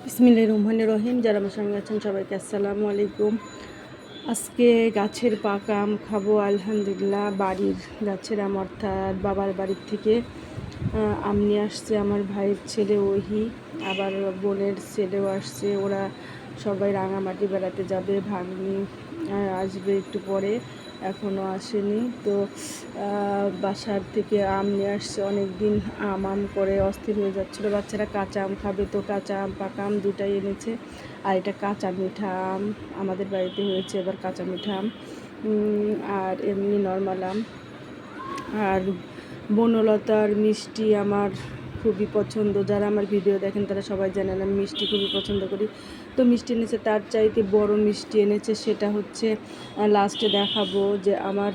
বিসমিল্লাহির রহমানির রহিম। যারা আমার সঙ্গে আছেন সবাইকে আসসালামু আলাইকুম। আজকে গাছের পাকা আম খাবো আলহামদুলিল্লাহ। বাড়ির গাছের আম অর্থাৎ বাবার বাড়ির থেকে আম নিয়ে আসছে আমার ভাইয়ের ছেলে ওহি, আবার বোনের ছেলেও আসছে। ওরা সবাই রাঙামাটি বেড়াতে যাবে, ভাগ্নি আসবে একটু পরে, এখনও আসেনি। তো বাসার থেকে আম নিয়ে আসছে। অনেক দিন আম আম করে অস্থির হয়ে যাচ্ছিলো বাচ্চারা, কাঁচা আম খাবে। তো কাঁচা আম পাকা আম দুটাই এনেছে। আর এটা কাঁচা মিঠা আম, আমাদের বাড়িতে হয়েছে এবার কাঁচা মিঠা আম, আর এমনি নর্মাল আম। আর বনলতার মিষ্টি আমার খুবই পছন্দ। যারা আমার ভিডিও দেখেন তারা সবাই জানেন আমি মিষ্টি খুবই পছন্দ করি। তো মিষ্টি এনেছে, তার চাইতে বড় মিষ্টি এনেছে। সেটা হচ্ছে লাস্টে দেখাবো, যে আমার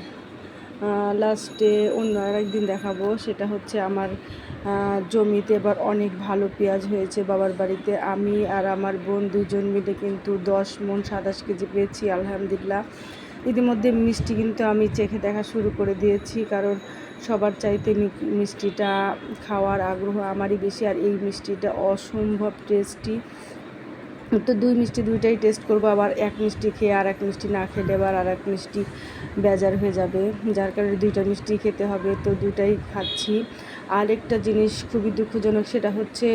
লাস্টে অন্য আরেকদিন দেখাবো। সেটা হচ্ছে আমার জমিতে এবার অনেক ভালো পেঁয়াজ হয়েছে বাবার বাড়িতে। আমি আর আমার বোন দুজন মিলে কিন্তু 10 মণ 27 কেজি পেয়েছি আলহামদুলিল্লাহ। ইতিমধ্যে মিষ্টি কিন্তু আমি চেখে দেখা শুরু করে দিয়েছি, কারণ সবার চাইতে মিষ্টিটা খাওয়ার আগ্রহ আমারই বেশি। আর এই মিষ্টিটা অসম্ভব টেস্টি। তো দুই মিষ্টি দুইটাই টেস্ট করবো। আবার এক মিষ্টি খেয়ে আর এক মিষ্টি না খেলে আবার আর এক মিষ্টি বেজার হয়ে যাবে, যার কারণে দুইটা মিষ্টি খেতে হবে। তো দুটাই খাচ্ছি। আরেকটা জিনিস খুবই দুঃখজনক, সেটা হচ্ছে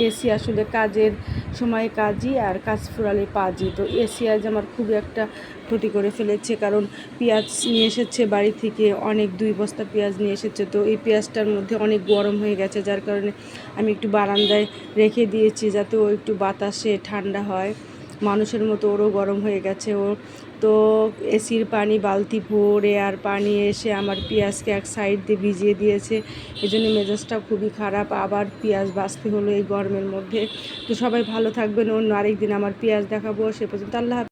এসি আসলে কাজের সময় কাজই, আর কাজ ফুরালে পাজি। তো এসি আজ আমার খুবই একটা ক্ষতি করে ফেলেছে, কারণ পেঁয়াজ নিয়ে এসেছে বাড়ি থেকে, অনেক 2 বস্তা পেঁয়াজ নিয়ে এসেছে। তো এই পেঁয়াজটার মধ্যে অনেক গরম হয়ে গেছে, যার কারণে আমি একটু বারান্দায় রেখে দিয়েছি, যাতে ও একটু বাতাসে ঠান্ডা হয়। মানুষের মতো ওরও গরম হয়ে গেছে। ও তো এসির পানি বালতি ভরে আর পানি এসে আমার পেঁয়াজকে এক সাইড দিয়ে ভিজিয়ে দিয়েছে। এই জন্য মেজাজটা খুবই খারাপ। আবার পেঁয়াজ বাছতে হলো এই গরমের মধ্যে। তো সবাই ভালো থাকবেন। অন্য আরেকদিন আমার পেঁয়াজ দেখাবো। সে পর্যন্ত আল্লাহ হাফেজ।